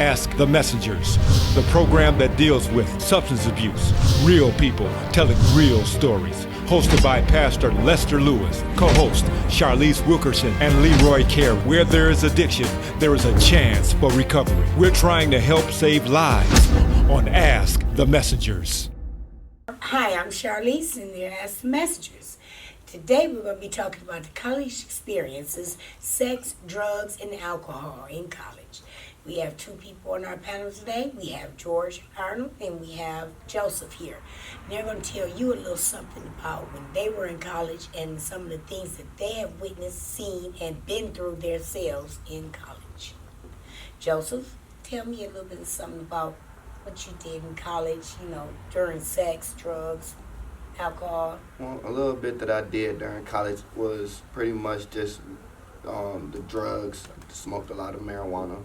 Ask the Messengers, the program that deals with substance abuse, real people telling real stories. Hosted by Pastor Lester Lewis, co-host Sharlese Wilkerson and Leroy Carey. Where there is addiction, there is a chance for recovery. We're trying to help save lives on Ask the Messengers. Hi, I'm Sharlese and they're Ask the Messengers. Today we're going to be talking about the college experiences, sex, drugs, and alcohol in college. We have two people on our panel today. We have George Arnold and we have Joseph here. They're going to tell you a little something about when they were in college and some of the things that they have witnessed, seen, and been through themselves in college. Joseph, tell me a little bit of something about what you did in college, during sex, drugs, alcohol. Well, a little bit that I did during college was pretty much just the drugs. I smoked a lot of marijuana,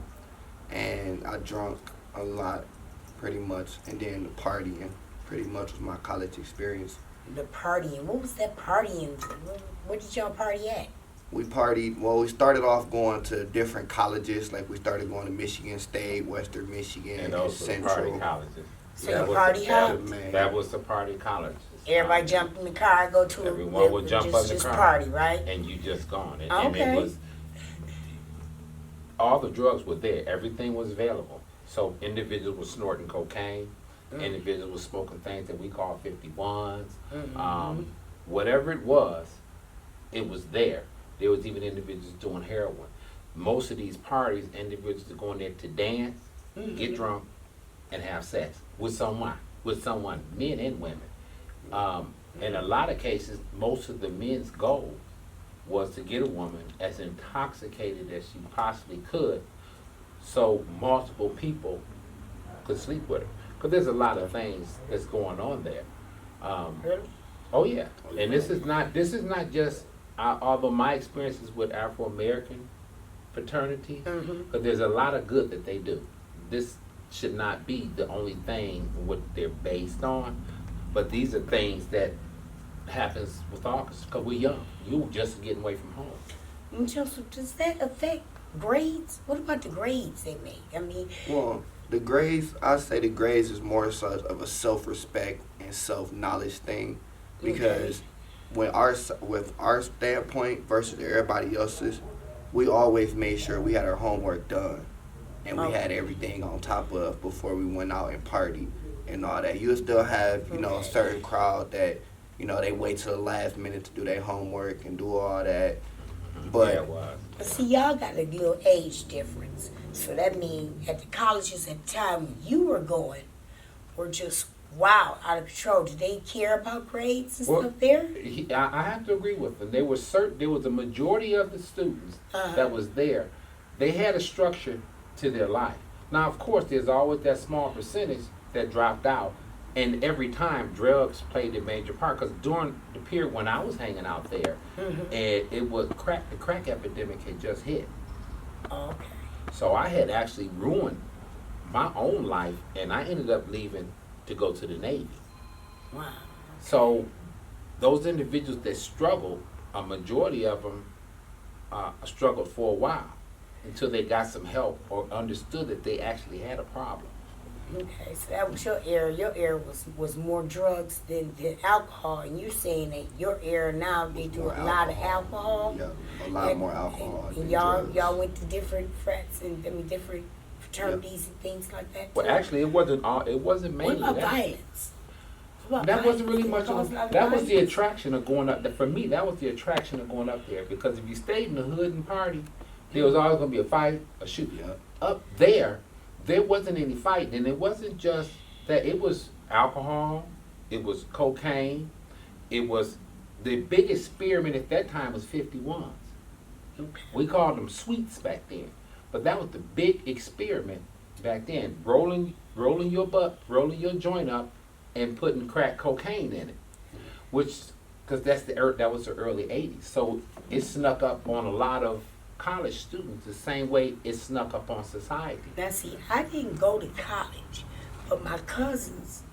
and I drank a lot, pretty much, and then the partying pretty much was my college experience. The partying, what was that partying? Where did y'all party at? We partied, we started off going to different colleges, like we started going to Michigan State, Western Michigan, and those Central. Party colleges. So you party hard? That was the party college. Everybody jump in the car, go to Everyone would jump in the just car. Party, right? And you just gone. And, okay. And it was, all the drugs were there. Everything was available. So individuals were snorting cocaine. Individuals were smoking things that we call 51s. Whatever it was there. There was even individuals doing heroin. Most of these parties, individuals are going there to dance, get drunk, and have sex with someone, men and women. In a lot of cases, most of the men's goal was to get a woman as intoxicated as she possibly could, so multiple people could sleep with her. Because there's a lot of things that's going on there. Oh yeah, and this is not just. Although my experiences with Afro-American fraternity, because there's a lot of good that they do. This should not be the only thing what they're based on, but these are things that happens with all of us because we're young. You just getting away from home. And Joseph, does that affect grades? What about the grades they make? Well, the grades, I say the grades is more so of a self-respect and self-knowledge thing, because with our standpoint versus everybody else's, we always made sure we had our homework done and we had everything on top of before we went out and party and all that. You still have, a certain crowd that, they wait till the last minute to do their homework and do all that. But see, y'all got a little age difference. So that means at the colleges at the time when you were going were just out of control. Did they care about grades and stuff there? I have to agree with them. There was a majority of the students that was there. They had a structure to their life. Now, of course, there's always that small percentage that dropped out, and every time drugs played a major part. Because during the period when I was hanging out there, and it was the crack epidemic had just hit. Okay. So I had actually ruined my own life, and I ended up leaving to go to the Navy. Wow. So those individuals that struggled, a majority of them struggled for a while until they got some help or understood that they actually had a problem. Okay, so that was your era. Your era was more drugs than alcohol, and you're saying that your era now they do a lot of alcohol. Yeah, a lot more alcohol. And y'all went to different frats and different fraternities and things like that. Well, actually, it wasn't mainly what about that. Violence? That wasn't really much of that was the attraction of going up there. For me, that was the attraction of going up there, because if you stayed in the hood and party, there was always going to be a fight, a shoot. Up there wasn't any fighting, and it wasn't just that. It was alcohol, it was cocaine, it was the big experiment at that time was 51s. We called them sweets back then, but that was the big experiment back then. Rolling your rolling your joint up, and putting crack cocaine in it, because that was the early 80s. So it snuck up on a lot of college students the same way it snuck up on society. Now see, I didn't go to college, but my cousins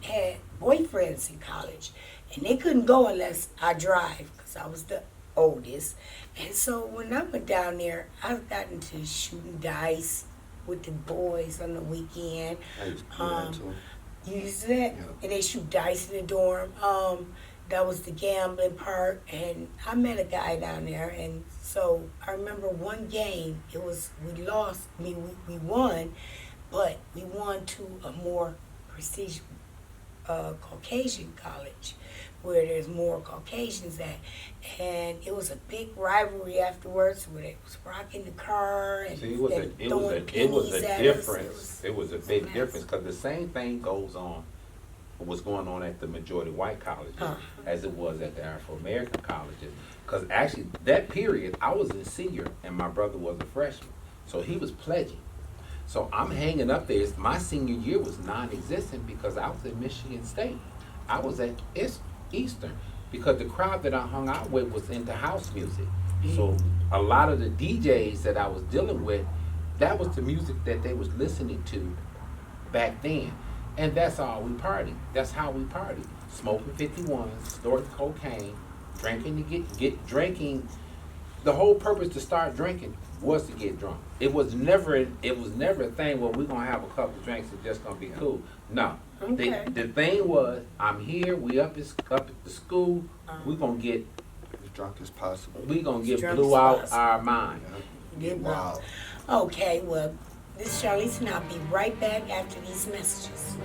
had boyfriends in college, and they couldn't go unless I drive, because I was the oldest. And so when I went down there, I got into shooting dice, with the boys on the weekend. I used to do that too. You used to do that? Yeah. And they shoot dice in the dorm. That was the gambling part. And I met a guy down there. And so I remember one game, we lost, we won, but we won to a more prestigious Caucasian college where there's more Caucasians at. And it was a big rivalry afterwards where they was rocking the car and See, it was a difference. It was a big difference because the same thing was going on at the majority white colleges as it was at the Afro-American colleges. Because actually, that period, I was a senior and my brother was a freshman. So he was pledging. So I'm hanging up there. My senior year was non-existent because I was at Michigan State. I was at Eastern because the crowd that I hung out with was into house music. So a lot of the DJs that I was dealing with, that was the music that they was listening to back then. And that's all we partied. That's how we partied. Smoking 51s, snorting cocaine, drinking to get drinking. The whole purpose to start drinking was to get drunk. It was never a thing where we're gonna have a couple drinks and just gonna be cool. No. Okay. The thing was, I'm here, we up at the school, we're gonna get As drunk as possible. blew out our mind. Wow. Okay, well, this is Sharlese and I'll be right back after these messages.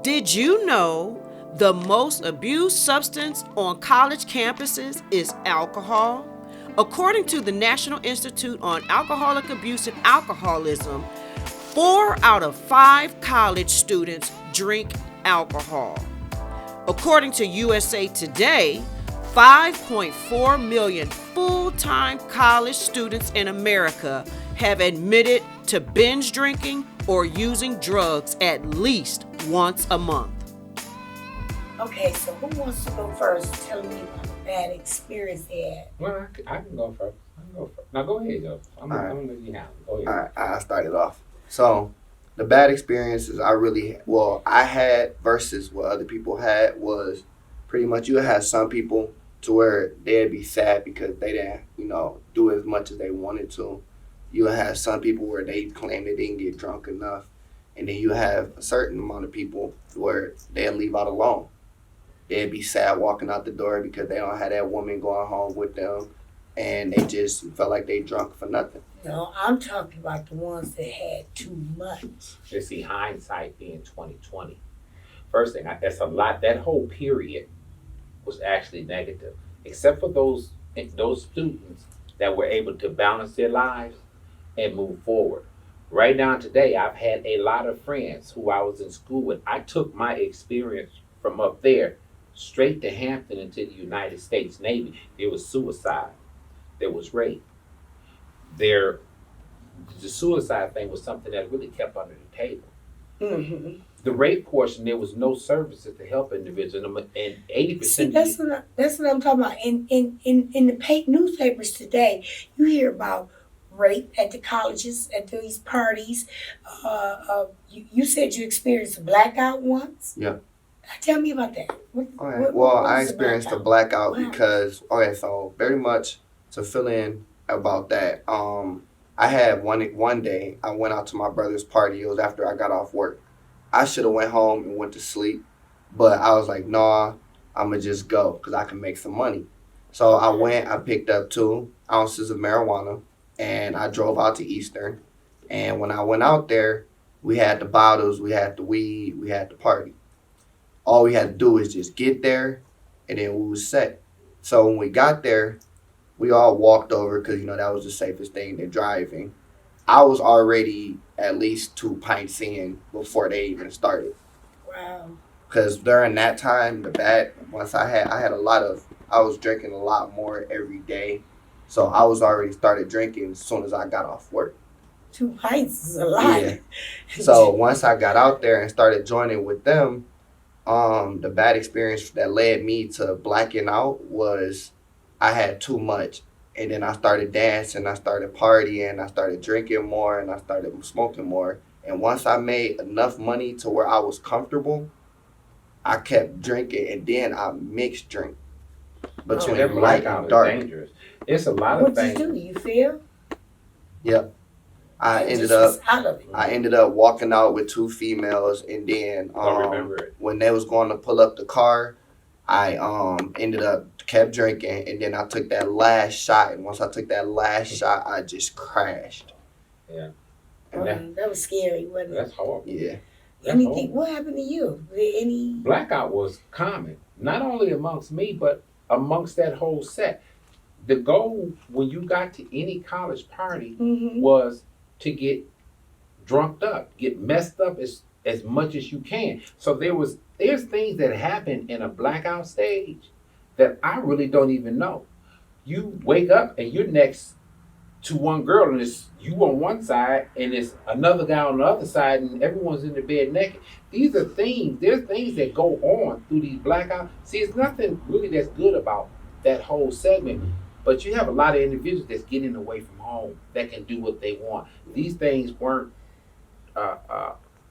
Did you know the most abused substance on college campuses is alcohol? According to the National Institute on Alcoholic Abuse and Alcoholism, 4 out of 5 college students drink alcohol. According to USA Today, 5.4 million full-time college students in America have admitted to binge drinking or using drugs at least once a month. Okay, so who wants to go first? Tell me about a bad experience they had. Well, I can go first. Now go ahead, Joe. I'm gonna let you have it. Go ahead. All right, I started off. So, the bad experiences I had versus what other people had was pretty much you had some people to where they'd be sad because they didn't, do as much as they wanted to. You have some people where they claim they didn't get drunk enough. And then you have a certain amount of people where they'll leave out alone. They'd be sad walking out the door because they don't have that woman going home with them. And they just felt like they drunk for nothing. No, I'm talking about the ones that had too much. You see, hindsight being 2020. First thing, that's a lot. That whole period was actually negative, except for those students that were able to balance their lives and move forward. Right now today, I've had a lot of friends who I was in school with. I took my experience from up there straight to Hampton into the United States Navy. There was suicide. There was rape. The suicide thing was something that really kept under the table. Mm-hmm. The rape portion, there was no services to help individuals, and 80%. See, that's what I'm talking about. In the newspapers today, you hear about rape at the colleges, at these parties. You said you experienced a blackout once? Yeah. Tell me about that. I experienced a blackout because, so very much to fill in about that, I had one day, I went out to my brother's party. It was after I got off work. I should have went home and went to sleep, but I was like, nah, I'm going to just go because I can make some money. So I picked up 2 ounces of marijuana, and I drove out to Eastern. And when I went out there, we had the bottles, we had the weed, we had the party. All we had to do was just get there, and then we was set. So when we got there, we all walked over because, that was the safest thing than driving. I was already at least 2 pints in before they even started. Wow. Because during that time, I was drinking a lot more every day. So I was already started drinking as soon as I got off work. 2 pints is a lot. Yeah. So once I got out there and started joining with them, the bad experience that led me to blacking out was I had too much. And then I started dancing, I started partying, I started drinking more, and I started smoking more. And once I made enough money to where I was comfortable, I kept drinking, and then I mixed drink between light and dark. Dangerous. It's a lot of things. What did you do? You feel? Yep. I And ended just up was out of it. I ended up walking out with 2 females, and then I remember it. when they was going to pull up the car, I ended up kept drinking, and then I took that last shot, and once I took that last shot, I just crashed. Yeah. Oh, And that was scary, wasn't it? that's horrible. Yeah. That's Anything? horrible. What happened to you? Did any? Blackout was common, not only amongst me, but amongst that whole set. The goal when you got to any college party Mm-hmm. was to get drunked up, get messed up as much as you can. So there's things that happen in a blackout stage that I really don't even know. You wake up and you're next to one girl, and it's you on one side and it's another guy on the other side, and everyone's in the bed naked. These are things, there's things that go on through these blackouts. See, it's nothing really that's good about that whole segment, but you have a lot of individuals that's getting away from home that can do what they want. These things weren't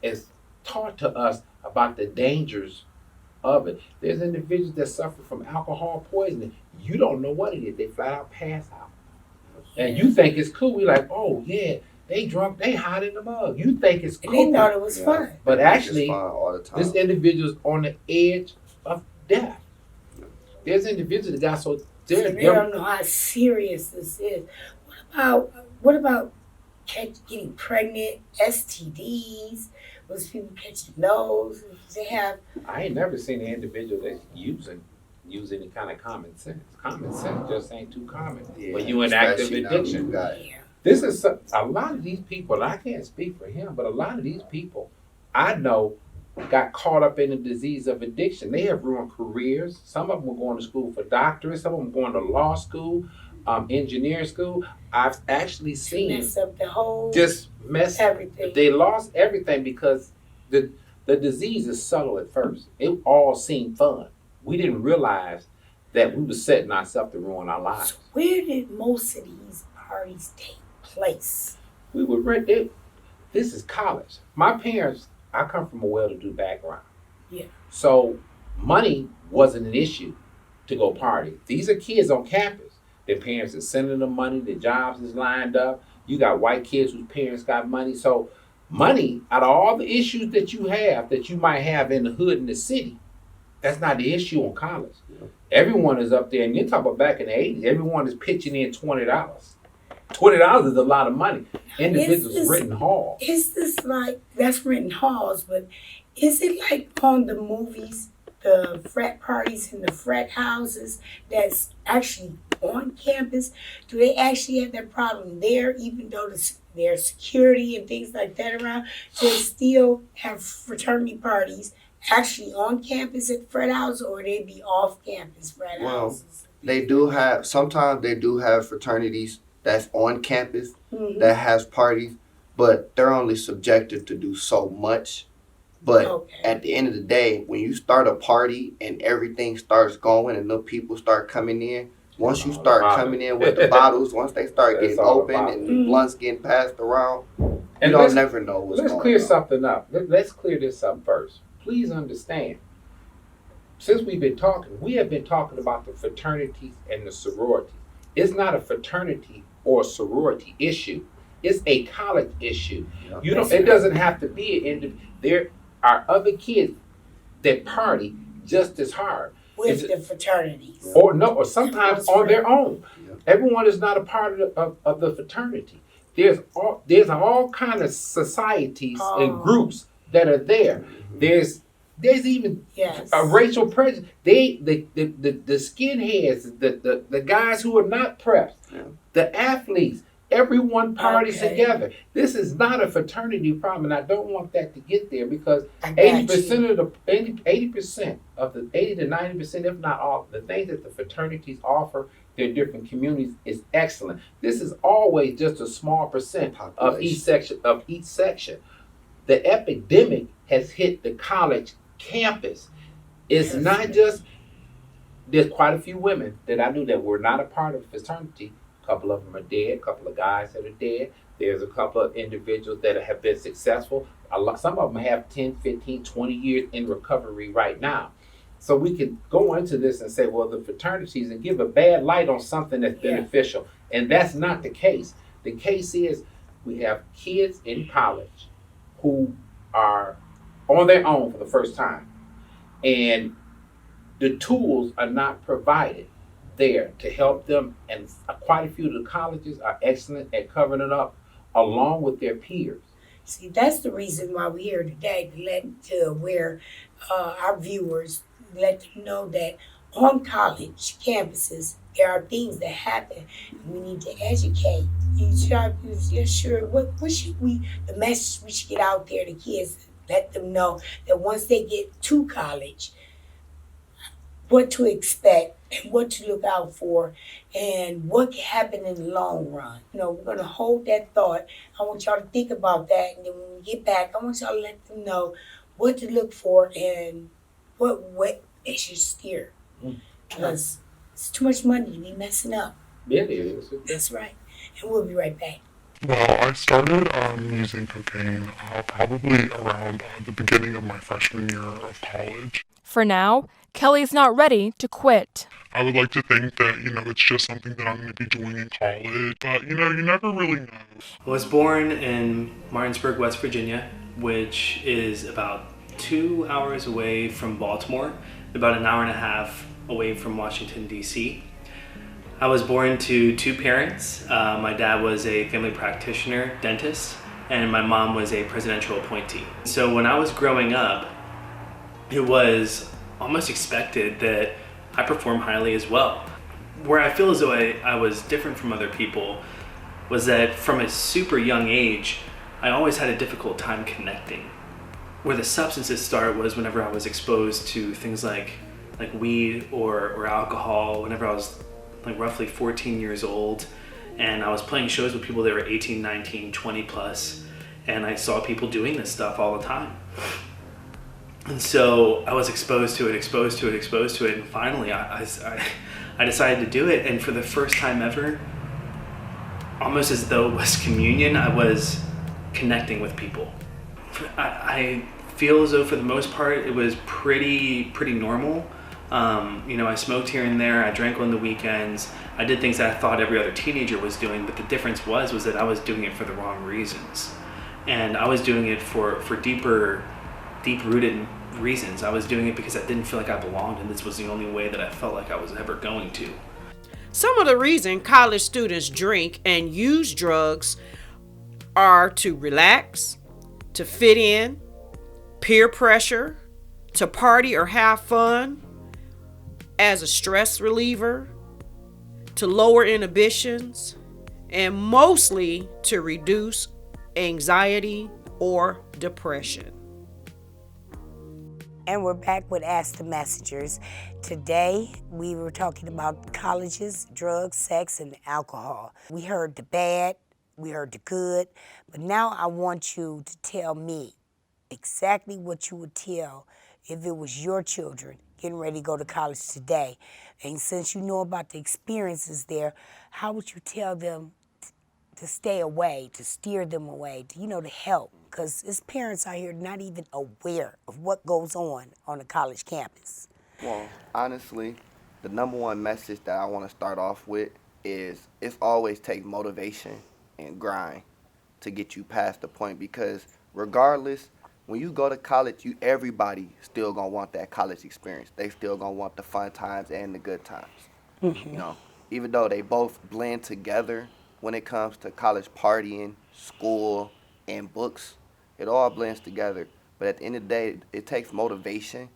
as taught to us about the dangers of it. There's individuals that suffer from alcohol poisoning. You don't know what it is. They flat out pass out. And you think it's cool. We like, oh yeah, they drunk, they hot in the mug. You think it's And cool. they thought it was fun. But actually, It's fun all the time. this individual's on the edge of death. There's individuals that got so So they don't know how serious this is. What about getting pregnant, STDs? Was people catching those? They have. I ain't never seen an individual that's use any kind of common sense. Common sense just ain't too common. Yeah, When you in active especially now you addiction. got- Yeah. This is a lot of these people, and I can't speak for him, but a lot of these people I know got caught up in the disease of addiction. They have ruined careers. Some of them are going to school for doctorates. Some of them going to law school, engineering school. I've actually seen Mess up the whole just mess. everything. They lost everything because the disease is subtle at first. It all seemed fun. We didn't realize that we were setting ourselves to ruin our lives. Where did most of these parties take place? We would rent it. This is college. My parents, I come from a well-to-do background. Yeah. So money wasn't an issue to go party. These are kids on campus. Their parents are sending them money. Their jobs is lined up. You got white kids whose parents got money. So money, out of all the issues that you might have in the hood in the city, that's not the issue on college. Everyone is up there, and you talk about back in the 80s, everyone is pitching in $20. $20 is a lot of money. Individuals renting halls. Is this like, that's renting halls, but is it like on the movies, the frat parties and the frat houses that's actually on campus? Do they actually have that problem there, even though there's security and things like that around? Do they still have fraternity parties actually on campus at frat houses, or they be off campus frat houses? Sometimes they do have fraternities that's on campus Mhm. that has parties, but they're only subjected to do so much. But Okay. at the end of the day, when you start a party and everything starts going and the people start coming in, once you start coming in with the bottles, once they start That's getting all open about and it. the blunts getting passed around, you And don't never know what's let's going clear on. something up. Let's clear this up first. Please understand. Since we've been talking, we have been talking about the fraternities and the sororities. It's not a fraternity or a sorority issue. It's a college issue. Yeah. You don't. It doesn't have to be there are other kids that party just as hard. With the fraternities. Or sometimes on their own. Yeah. Everyone is not a part of the fraternity. There's all kind of societies and groups that are there. There's even Yes. a racial prejudice. The skinheads, the guys who are not preps, the athletes, everyone parties Okay. together. This is not a fraternity problem, and I don't want that to get there because I got 80% of the 80% of the 80 to 90%, if not all, the things that the fraternities offer their different communities is excellent. This is always just a small percent of each section. The epidemic has hit the college campus. It's not just, there's quite a few women that I knew that were not a part of a fraternity. A couple of them are dead, a couple of guys that are dead. There's a couple of individuals that have been successful. Some of them have 10, 15, 20 years in recovery right now. So we can go into this and say, well, the fraternities, and give a bad light on something that's beneficial. And that's not the case. The case is We have kids in college who are on their own for the first time, and the tools are not provided there to help them. And quite a few of the colleges are excellent at covering it up along with their peers. See, that's the reason why we're here today, to let where our viewers, let them know that on college campuses there are things that happen, and we need to educate. You're sure what should we, the message we should get out there to kids, let them know that once they get to college, what to expect and what to look out for and what can happen in the long run. We're going to hold that thought. I want y'all to think about that. And then when we get back, I want y'all to let them know what to look for and what they should steer. Because it's too much money to be messing up. Yeah, it is. That's right. And we'll be right back. Well, I started using cocaine probably around the beginning of my freshman year of college. For now, Kelly's not ready to quit. I would like to think that, it's just something that I'm going to be doing in college, but, you never really know. I was born in Martinsburg, West Virginia, which is about 2 hours away from Baltimore, about an hour and a half away from Washington, D.C. I was born to two parents. My dad was a family practitioner, dentist, and my mom was a presidential appointee. So when I was growing up, it was almost expected that I perform highly as well. Where I feel as though I was different from other people was that from a super young age, I always had a difficult time connecting. Where the substances start was whenever I was exposed to things like weed or alcohol, whenever I was roughly 14 years old, and I was playing shows with people that were 18, 19, 20 plus, and I saw people doing this stuff all the time. And so I was exposed to it, and finally I decided to do it, and for the first time ever, almost as though it was communion, I was connecting with people. I feel as though for the most part it was pretty normal. I smoked here and there, I drank on the weekends, I did things that I thought every other teenager was doing, but the difference was that I was doing it for the wrong reasons. And I was doing it for deep-rooted reasons. I was doing it because I didn't feel like I belonged, and this was the only way that I felt like I was ever going to. Some of the reason college students drink and use drugs are to relax, to fit in, peer pressure, to party or have fun, as a stress reliever, to lower inhibitions, and mostly to reduce anxiety or depression. And we're back with Ask the Messengers. Today, we were talking about colleges, drugs, sex, and alcohol. We heard the bad, we heard the good, but now I want you to tell me exactly what you would tell if it was your children getting ready to go to college today. And since you know about the experiences there, how would you tell them to stay away, to steer them away, to help? Because there's parents out here not even aware of what goes on a college campus. Well, honestly, the number one message that I want to start off with is it's always take motivation and grind to get you past the point, because regardless, when you go to college, everybody still gonna want that college experience. They still gonna want the fun times and the good times. Mm-hmm. Even though they both blend together when it comes to college partying, school, and books, it all blends together. But at the end of the day, it takes motivation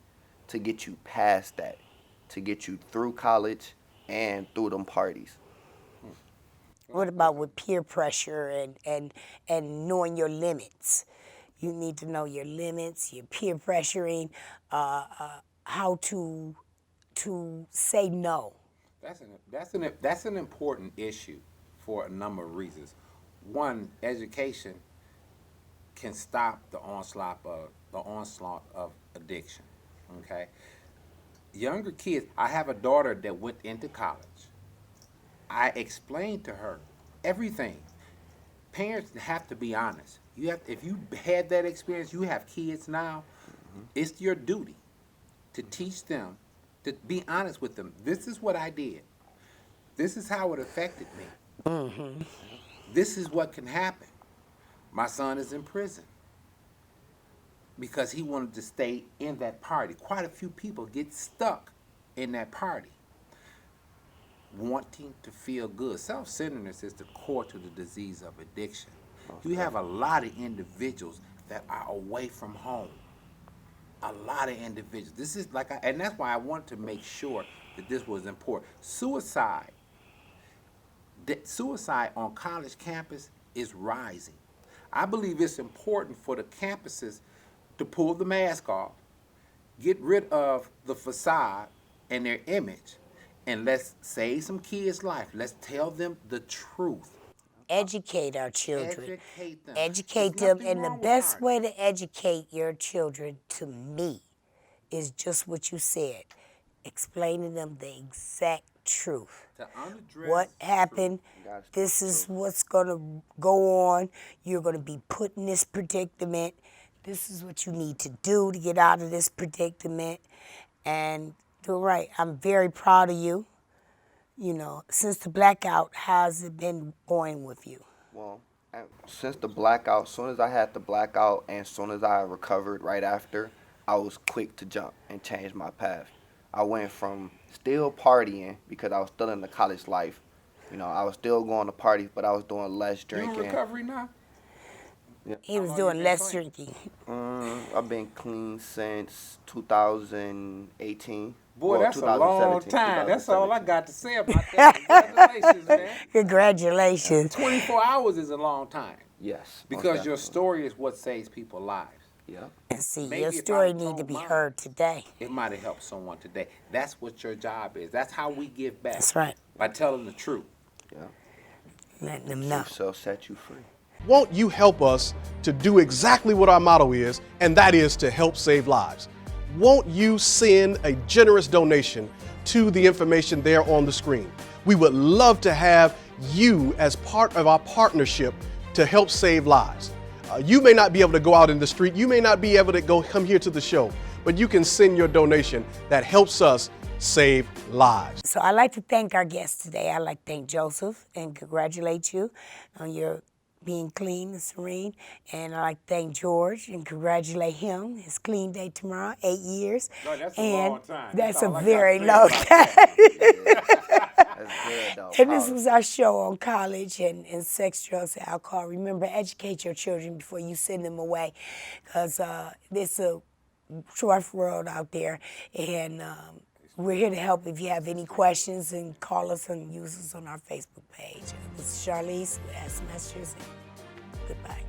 to get you past that, to get you through college and through them parties. What about with peer pressure and knowing your limits? You need to know your limits, your peer pressuring, how to say no. That's an important issue for a number of reasons. One, education can stop the onslaught of addiction. Okay, younger kids. I have a daughter that went into college. I explained to her everything. Parents have to be honest. If you had that experience, you have kids now, it's your duty to teach them, to be honest with them. This is what I did. This is how it affected me. Mm-hmm. This is what can happen. My son is in prison because he wanted to stay in that party. Quite a few people get stuck in that party, wanting to feel good. Self-centeredness is the core to the disease of addiction. You have a lot of individuals that are away from home. A lot of individuals. This is like, and that's why I want to make sure that this was important. Suicide on college campus is rising. I believe it's important for the campuses to pull the mask off, get rid of the facade and their image, and let's save some kids' life. Let's tell them the truth. Educate our children. Educate them. Educate There's them. nothing And the wrong with best parties. way to educate your children, to me, is just what you said. Explaining them the exact truth. To unaddress What happened, Gotcha. this is what's going to go on. You're going to be put in this predicament. This is what you need to do to get out of this predicament. And you're right. I'm very proud of you. You know, since the blackout, how's it been going with you? Well, since the blackout, as soon as I had the blackout and as soon as I recovered right after, I was quick to jump and change my path. I went from still partying because I was still in the college life. You know, I was still going to parties, but I was doing less You in drinking. recovery now? He was long doing you been less clean? drinking. I've been clean since 2018. Boy, Well, that's a long 2017, time. That's all I 2017. got to say about that. Congratulations, man. Congratulations. 24 hours is a long time. Yes. most Because your definitely. story is what saves people's lives. Yeah. And see, Maybe your if I story told need to be mine, heard today. It might have helped someone today. That's what your job is. That's how we give back. That's right. By telling the truth. Yeah. Letting them know. Truth shall set you free. Won't you help us to do exactly what our motto is, and that is to help save lives? Won't you send a generous donation to the information there on the screen? We would love to have you as part of our partnership to help save lives. You may not be able to go out in the street, you may not be able to come here to the show, but you can send your donation that helps us save lives. So I'd like to thank our guest today. I'd like to thank Joseph and congratulate you on your being clean and serene. And I'd like to thank George and congratulate him. His clean day tomorrow, 8 years. No, that's a and long time. That's That's a all I got very to say long about time. That's good, though. And this Power. was our show on college and sex, drugs, and alcohol. Remember, educate your children before you send them away, because it's a rough world out there. And we're here to help if you have any questions, and call us and use us on our Facebook page. This is Sharlese with Ask Masters, and goodbye.